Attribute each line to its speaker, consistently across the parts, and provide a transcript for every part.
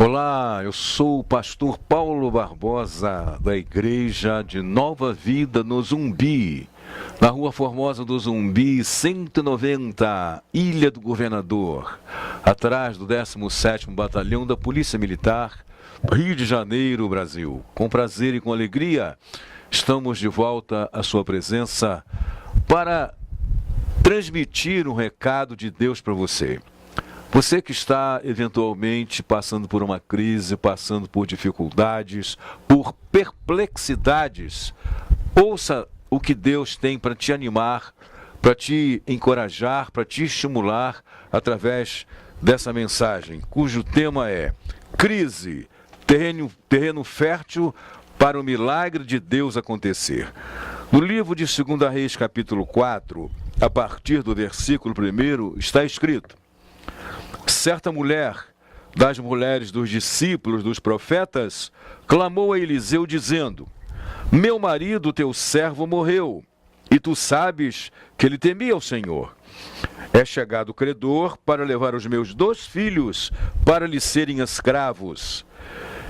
Speaker 1: Olá, eu sou o pastor Paulo Barbosa, da Igreja de Nova Vida no Zumbi, na Rua Formosa do Zumbi, 190, Ilha do Governador, atrás do 17º Batalhão da Polícia Militar, Rio de Janeiro, Brasil. Com prazer e com alegria, estamos de volta à sua presença para transmitir um recado de Deus para você. Você que está eventualmente passando por uma crise, passando por dificuldades, por perplexidades, ouça o que Deus tem para te animar, para te encorajar, para te estimular através dessa mensagem, cujo tema é crise, terreno fértil para o milagre de Deus acontecer. No livro de 2 Reis, capítulo 4, a partir do versículo 1, está escrito: certa mulher, das mulheres dos discípulos dos profetas, clamou a Eliseu dizendo: meu marido, teu servo, morreu, e tu sabes que ele temia o Senhor. É chegado o credor para levar os meus 2 filhos para lhe serem escravos.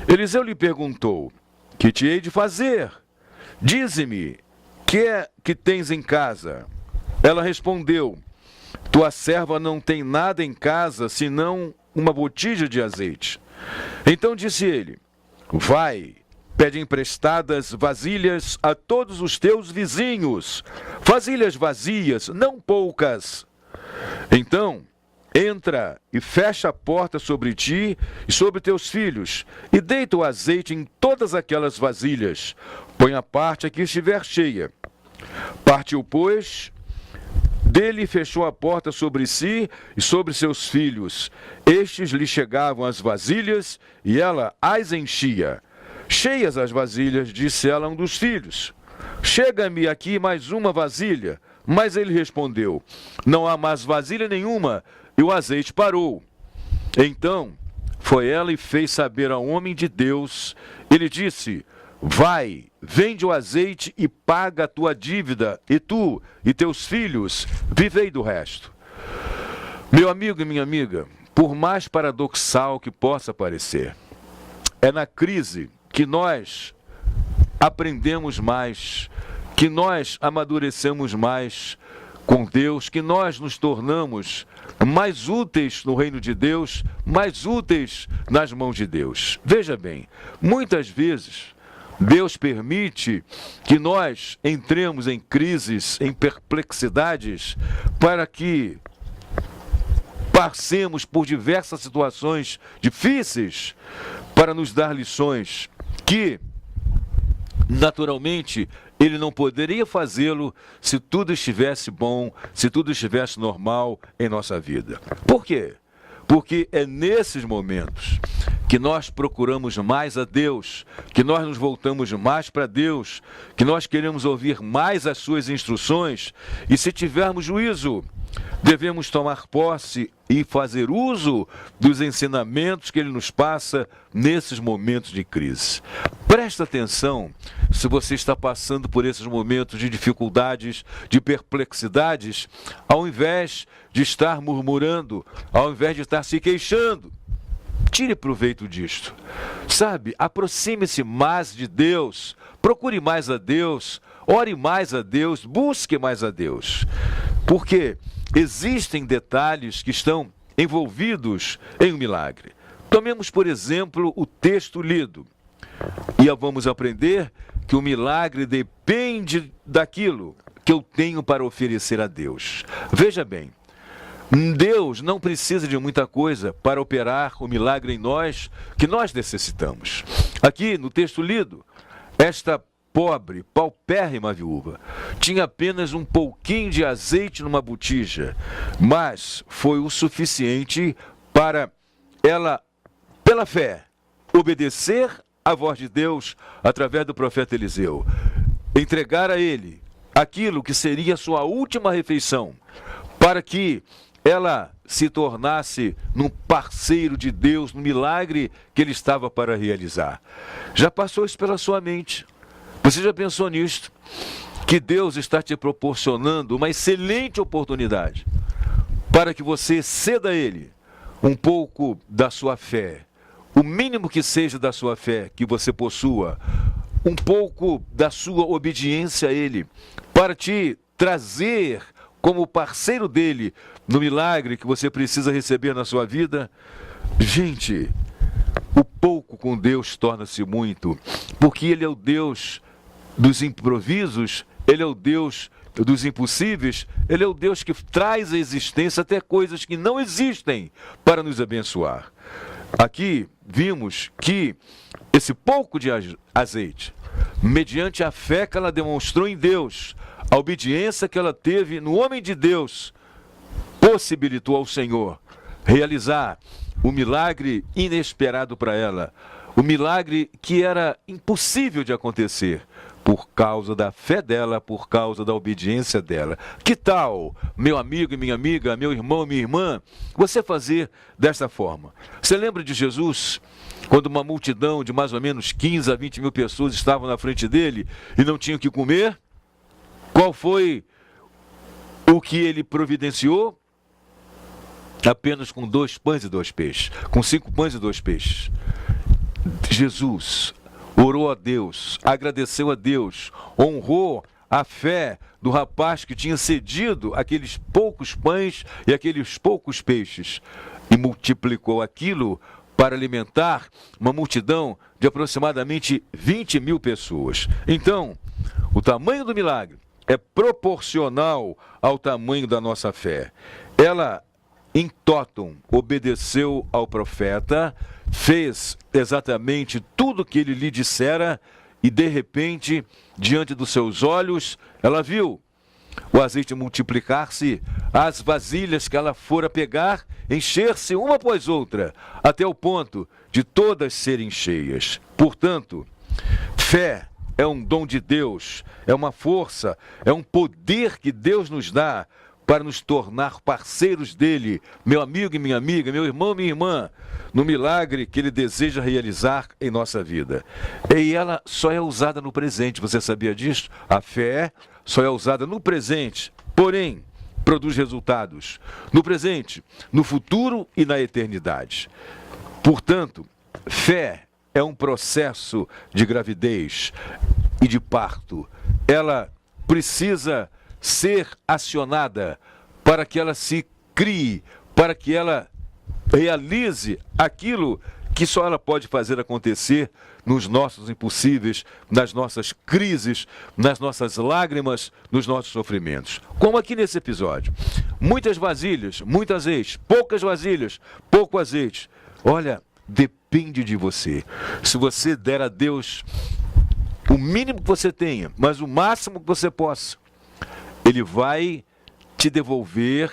Speaker 1: Eliseu lhe perguntou: que te hei de fazer? Dize-me, que é que tens em casa? Ela respondeu: tua serva não tem nada em casa, senão uma botija de azeite. Então disse ele: vai, pede emprestadas vasilhas a todos os teus vizinhos, vasilhas vazias, não poucas. Então, entra e fecha a porta sobre ti e sobre teus filhos, e deita o azeite em todas aquelas vasilhas. Põe a parte a que estiver cheia. Partiu, pois, dele fechou a porta sobre si e sobre seus filhos. Estes lhe chegavam as vasilhas e ela as enchia. Cheias as vasilhas, disse ela a um dos filhos: chega-me aqui mais uma vasilha. Mas ele respondeu: não há mais vasilha nenhuma. E o azeite parou. Então foi ela e fez saber ao homem de Deus. Ele disse: vai, vende o azeite e paga a tua dívida, e tu e teus filhos vivei do resto. Meu amigo e minha amiga, por mais paradoxal que possa parecer, é na crise que nós aprendemos mais, que nós amadurecemos mais com Deus, que nós nos tornamos mais úteis no reino de Deus, mais úteis nas mãos de Deus. Veja bem, muitas vezes Deus permite que nós entremos em crises, em perplexidades, para que passemos por diversas situações difíceis, para nos dar lições que, naturalmente, Ele não poderia fazê-lo se tudo estivesse bom, se tudo estivesse normal em nossa vida. Por quê? Porque é nesses momentos que nós procuramos mais a Deus, que nós nos voltamos mais para Deus, que nós queremos ouvir mais as suas instruções, e se tivermos juízo, devemos tomar posse e fazer uso dos ensinamentos que Ele nos passa nesses momentos de crise. Presta atenção se você está passando por esses momentos de dificuldades, de perplexidades, ao invés de estar murmurando, ao invés de estar se queixando. Tire proveito disto. Sabe, aproxime-se mais de Deus, procure mais a Deus, ore mais a Deus, busque mais a Deus. Porque existem detalhes que estão envolvidos em um milagre. Tomemos, por exemplo, o texto lido. E vamos aprender que o milagre depende daquilo que eu tenho para oferecer a Deus. Veja bem, Deus não precisa de muita coisa para operar o milagre em nós que nós necessitamos. Aqui no texto lido, esta pobre, paupérrima viúva tinha apenas um pouquinho de azeite numa botija, mas foi o suficiente para ela, pela fé, obedecer à voz de Deus através do profeta Eliseu, entregar a ele aquilo que seria sua última refeição, para que ela se tornasse num parceiro de Deus, no milagre que ele estava para realizar. Já passou isso pela sua mente? Você já pensou nisto? Que Deus está te proporcionando uma excelente oportunidade para que você ceda a Ele um pouco da sua fé, o mínimo que seja da sua fé que você possua, um pouco da sua obediência a Ele, para te trazer como parceiro dele no milagre que você precisa receber na sua vida. Gente, o pouco com Deus torna-se muito, porque Ele é o Deus dos improvisos, Ele é o Deus dos impossíveis, Ele é o Deus que traz à existência até coisas que não existem para nos abençoar. Aqui vimos que esse pouco de azeite, mediante a fé que ela demonstrou em Deus, a obediência que ela teve no homem de Deus, possibilitou ao Senhor realizar o milagre inesperado para ela, o milagre que era impossível de acontecer, por causa da fé dela, por causa da obediência dela. Que tal, meu amigo e minha amiga, meu irmão e minha irmã, você fazer desta forma? Você lembra de Jesus, quando uma multidão de mais ou menos 15 a 20 mil pessoas estavam na frente dele e não tinham o que comer? Qual foi o que ele providenciou? Apenas com 2 pães e 2 peixes, com 5 pães e 2 peixes. Jesus orou a Deus, agradeceu a Deus, honrou a fé do rapaz que tinha cedido aqueles poucos pães e aqueles poucos peixes e multiplicou aquilo para alimentar uma multidão de aproximadamente 20 mil pessoas. Então, o tamanho do milagre é proporcional ao tamanho da nossa fé. Ela, em totum, obedeceu ao profeta, fez exatamente tudo o que ele lhe dissera e, de repente, diante dos seus olhos, ela viu o azeite multiplicar-se, as vasilhas que ela fora pegar, encher-se uma após outra, até o ponto de todas serem cheias. Portanto, fé é um dom de Deus, é uma força, é um poder que Deus nos dá para nos tornar parceiros dele, meu amigo e minha amiga, meu irmão e minha irmã, no milagre que ele deseja realizar em nossa vida. E ela só é usada no presente, você sabia disso? A fé só é usada no presente, porém, produz resultados no presente, no futuro e na eternidade. Portanto, fé é um processo de gravidez e de parto. Ela precisa ser acionada para que ela se crie, para que ela realize aquilo que só ela pode fazer acontecer nos nossos impossíveis, nas nossas crises, nas nossas lágrimas, nos nossos sofrimentos. Como aqui nesse episódio. Muitas vasilhas, muito azeite, poucas vasilhas, pouco azeite. Olha, depende de você. Se você der a Deus o mínimo que você tenha, mas o máximo que você possa, Ele vai te devolver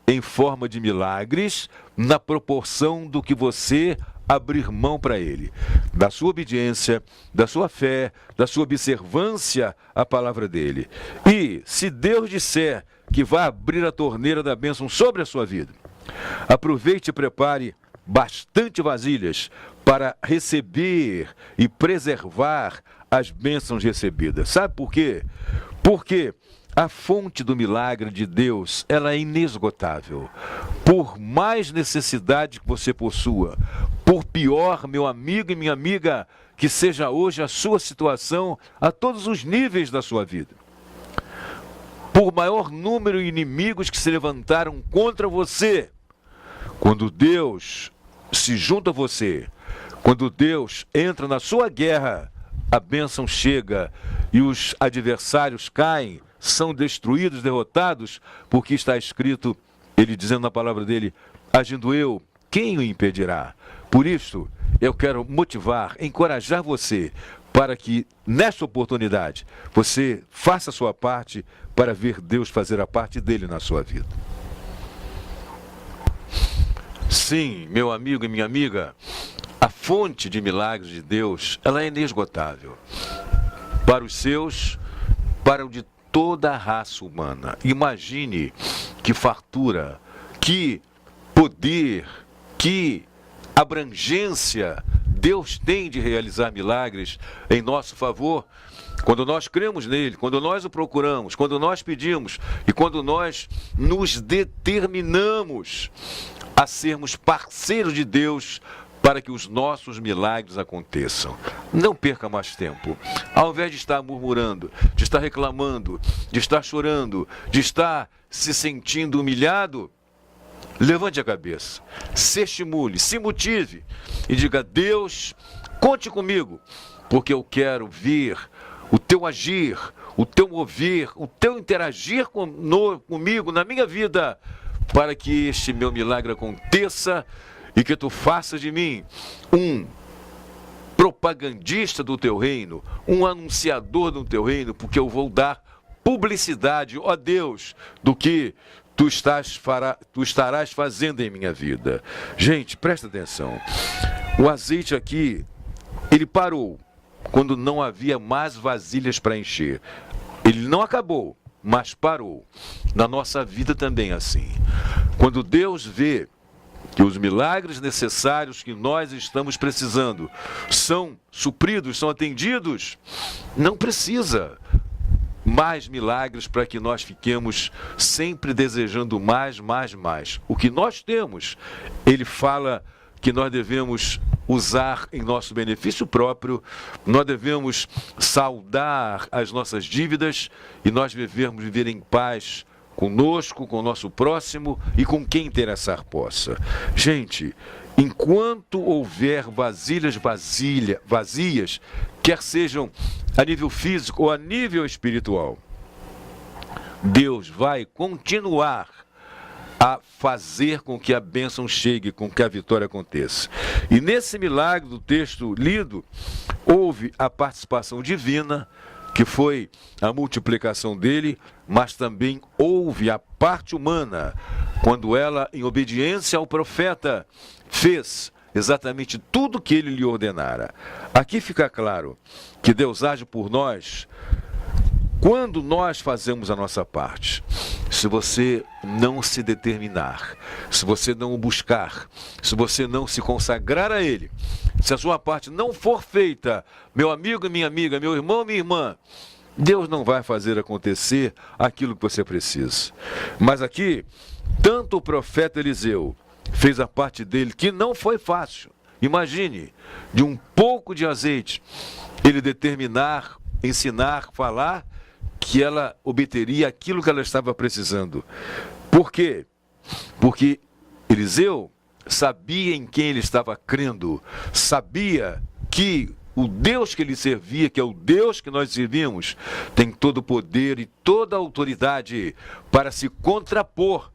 Speaker 1: em forma de milagres, na proporção do que você abrir mão para Ele, da sua obediência, da sua fé, da sua observância à palavra dEle. E se Deus disser que vai abrir a torneira da bênção sobre a sua vida, aproveite e prepare bastante vasilhas para receber e preservar as bênçãos recebidas. Sabe por quê? Porque a fonte do milagre de Deus, ela é inesgotável. Por mais necessidade que você possua, por pior, meu amigo e minha amiga, que seja hoje a sua situação a todos os níveis da sua vida, por maior número de inimigos que se levantaram contra você, quando Deus se junta a você, quando Deus entra na sua guerra, a bênção chega e os adversários caem, são destruídos, derrotados, porque está escrito, ele dizendo na palavra dele, agindo eu, quem o impedirá? Por isso, eu quero motivar, encorajar você, para que nesta oportunidade, você faça a sua parte, para ver Deus fazer a parte dele na sua vida. Sim, meu amigo e minha amiga, a fonte de milagres de Deus, ela é inesgotável. Para os seus, para o de toda a raça humana. Imagine que fartura, que poder, que abrangência Deus tem de realizar milagres em nosso favor, quando nós cremos nele, quando nós o procuramos, quando nós pedimos e quando nós nos determinamos a sermos parceiros de Deus para que os nossos milagres aconteçam. Não perca mais tempo. Ao invés de estar murmurando, de estar reclamando, de estar chorando, de estar se sentindo humilhado, levante a cabeça, se estimule, se motive e diga: Deus, conte comigo, porque eu quero ver o teu agir, o teu mover, o teu interagir comigo na minha vida, para que este meu milagre aconteça e que tu faças de mim um propagandista do teu reino, um anunciador do teu reino, porque eu vou dar publicidade, ó Deus, do que tu estarás fazendo em minha vida. Gente, presta atenção. O azeite aqui, ele parou quando não havia mais vasilhas para encher. Ele não acabou, mas parou. Na nossa vida também é assim. Quando Deus vê que os milagres necessários que nós estamos precisando são supridos, são atendidos, não precisa mais milagres para que nós fiquemos sempre desejando mais. O que nós temos, ele fala que nós devemos usar em nosso benefício próprio, nós devemos saldar as nossas dívidas e nós devemos viver em paz conosco, com o nosso próximo e com quem interessar possa. Gente, enquanto houver vasilhas vazias, quer sejam a nível físico ou a nível espiritual, Deus vai continuar a fazer com que a bênção chegue, com que a vitória aconteça. E nesse milagre do texto lido, houve a participação divina, que foi a multiplicação dele, mas também houve a parte humana, quando ela, em obediência ao profeta, fez exatamente tudo o que ele lhe ordenara. Aqui fica claro que Deus age por nós quando nós fazemos a nossa parte. Se você não se determinar, se você não o buscar, se você não se consagrar a Ele, se a sua parte não for feita, meu amigo e minha amiga, meu irmão e minha irmã, Deus não vai fazer acontecer aquilo que você precisa. Mas aqui, tanto o profeta Eliseu fez a parte dele, que não foi fácil. Imagine, de um pouco de azeite, ele determinar, ensinar, falar, que ela obteria aquilo que ela estava precisando. Por quê? Porque Eliseu sabia em quem ele estava crendo, sabia que o Deus que ele servia, que é o Deus que nós servimos, tem todo o poder e toda a autoridade para se contrapor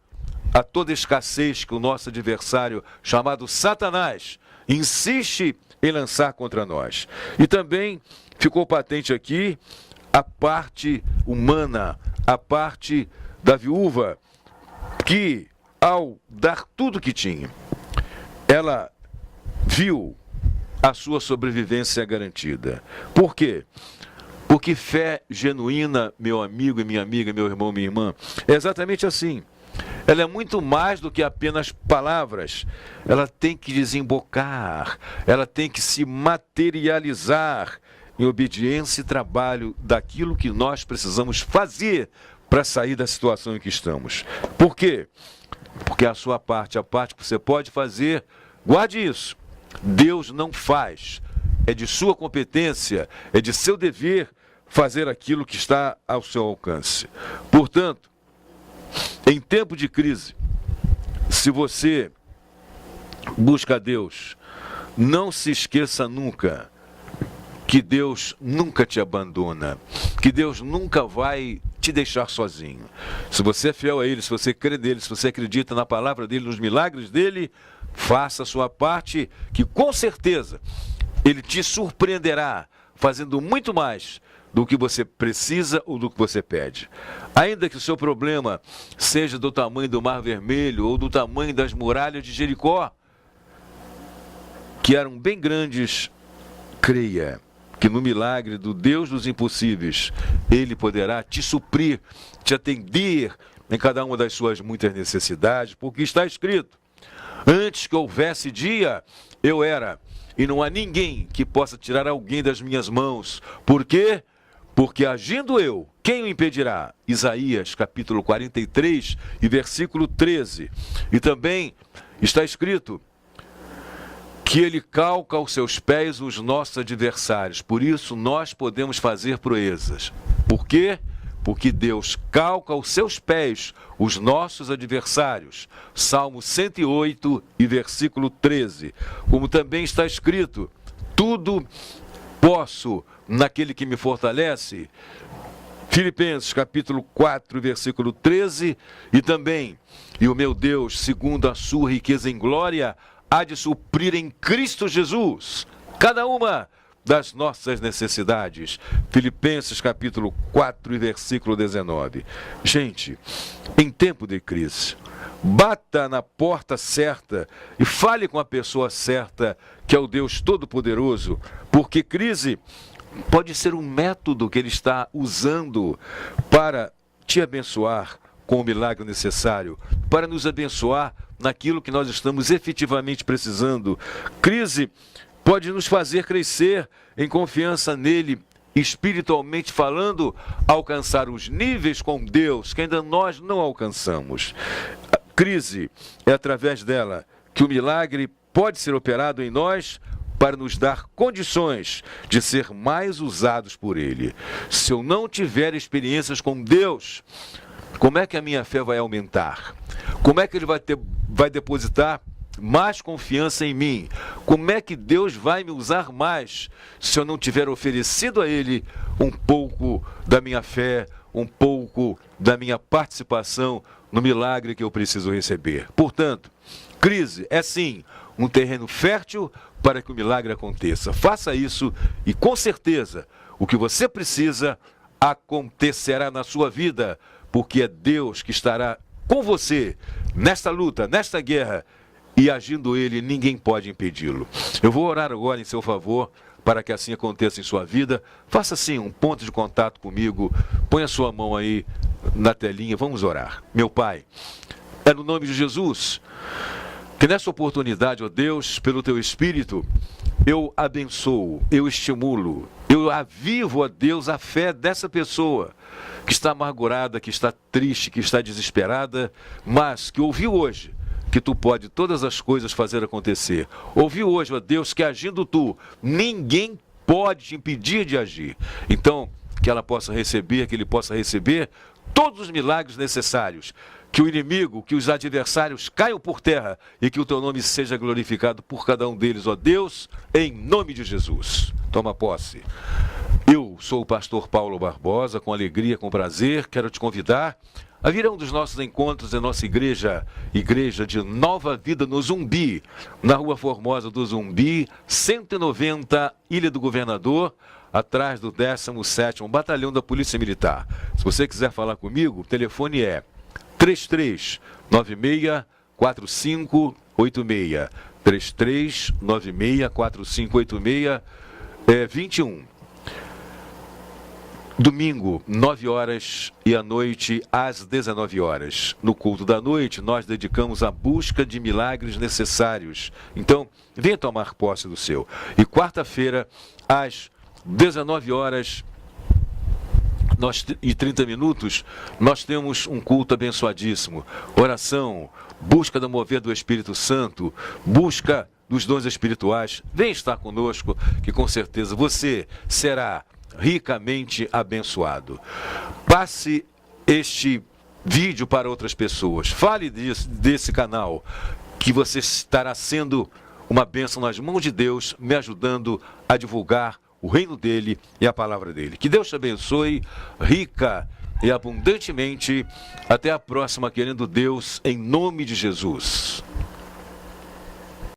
Speaker 1: a toda escassez que o nosso adversário, chamado Satanás, insiste em lançar contra nós. E também ficou patente aqui a parte humana, a parte da viúva, que ao dar tudo que tinha, ela viu a sua sobrevivência garantida. Por quê? Porque fé genuína, meu amigo e minha amiga, meu irmão e minha irmã, é exatamente assim. Ela é muito mais do que apenas palavras. Ela tem que desembocar, ela tem que se materializar em obediência e trabalho daquilo que nós precisamos fazer para sair da situação em que estamos. Por quê? Porque a sua parte, a parte que você pode fazer, guarde isso. Deus não faz. É de sua competência, é de seu dever fazer aquilo que está ao seu alcance. Portanto, em tempo de crise, se você busca a Deus, não se esqueça nunca que Deus nunca te abandona, que Deus nunca vai te deixar sozinho. Se você é fiel a Ele, se você crê nele, se você acredita na palavra dEle, nos milagres dEle, faça a sua parte, que com certeza Ele te surpreenderá, fazendo muito mais do que você precisa ou do que você pede. Ainda que o seu problema seja do tamanho do Mar Vermelho ou do tamanho das muralhas de Jericó, que eram bem grandes, creia que no milagre do Deus dos impossíveis, Ele poderá te suprir, te atender em cada uma das suas muitas necessidades, porque está escrito: antes que houvesse dia, eu era, e não há ninguém que possa tirar alguém das minhas mãos. Por quê? Porque agindo eu, quem o impedirá? Isaías capítulo 43 e versículo 13. E também está escrito que ele calca aos seus pés os nossos adversários. Por isso nós podemos fazer proezas. Por quê? Porque Deus calca aos seus pés os nossos adversários. Salmo 108 e versículo 13. Como também está escrito, tudo posso naquele que me fortalece. Filipenses capítulo 4, versículo 13. E também, e o meu Deus, segundo a sua riqueza em glória, há de suprir em Cristo Jesus cada uma das nossas necessidades. Filipenses capítulo 4 e versículo 19. Gente, em tempo de crise, bata na porta certa e fale com a pessoa certa, que é o Deus Todo-Poderoso, porque crise pode ser um método que Ele está usando para te abençoar com o milagre necessário, para nos abençoar naquilo que nós estamos efetivamente precisando. Crise pode nos fazer crescer em confiança nele, espiritualmente falando, alcançar os níveis com Deus que ainda nós não alcançamos. A crise é através dela que o milagre pode ser operado em nós para nos dar condições de ser mais usados por Ele. Se eu não tiver experiências com Deus, como é que a minha fé vai aumentar? Como é que Ele vai depositar mais confiança em mim? Como é que Deus vai me usar mais se eu não tiver oferecido a Ele um pouco da minha fé, um pouco da minha participação no milagre que eu preciso receber? Portanto, crise é sim um terreno fértil para que o milagre aconteça. Faça isso e com certeza o que você precisa acontecerá na sua vida, porque é Deus que estará com você nesta luta, nesta guerra, e agindo Ele, ninguém pode impedi-lo. Eu vou orar agora em seu favor, para que assim aconteça em sua vida. Faça assim um ponto de contato comigo, põe a sua mão aí na telinha, vamos orar. Meu Pai, é no nome de Jesus, que nessa oportunidade, ó Deus, pelo Teu Espírito, eu abençoo, eu estimulo, eu avivo, ó Deus, a fé dessa pessoa que está amargurada, que está triste, que está desesperada, mas que ouviu hoje que Tu pode todas as coisas fazer acontecer. Ouviu hoje, ó Deus, que agindo Tu, ninguém pode te impedir de agir. Então, que ela possa receber, que ele possa receber todos os milagres necessários, que o inimigo, que os adversários caiam por terra e que o Teu nome seja glorificado por cada um deles, ó Deus, em nome de Jesus. Toma posse. Eu sou o pastor Paulo Barbosa, com alegria, com prazer, quero te convidar a vir a um dos nossos encontros em nossa igreja, Igreja de Nova Vida no Zumbi, na Rua Formosa do Zumbi, 190, Ilha do Governador, atrás do 17º Batalhão da Polícia Militar. Se você quiser falar comigo, o telefone é 3396-4586, 3396-4586, 21. Domingo, 9 horas e à noite às 19 horas. No culto da noite, nós dedicamos à busca de milagres necessários. Então, venha tomar posse do seu. E quarta-feira, às 19 horas e 30 minutos, nós temos um culto abençoadíssimo. Oração, busca do mover do Espírito Santo, busca dos dons espirituais. Vem estar conosco, que com certeza você será ricamente abençoado. Passe este vídeo para outras pessoas. Fale desse canal, que você estará sendo uma bênção nas mãos de Deus, me ajudando a divulgar o reino dele e a palavra dele. Que Deus te abençoe rica e abundantemente. Até a próxima, querendo Deus, em nome de Jesus.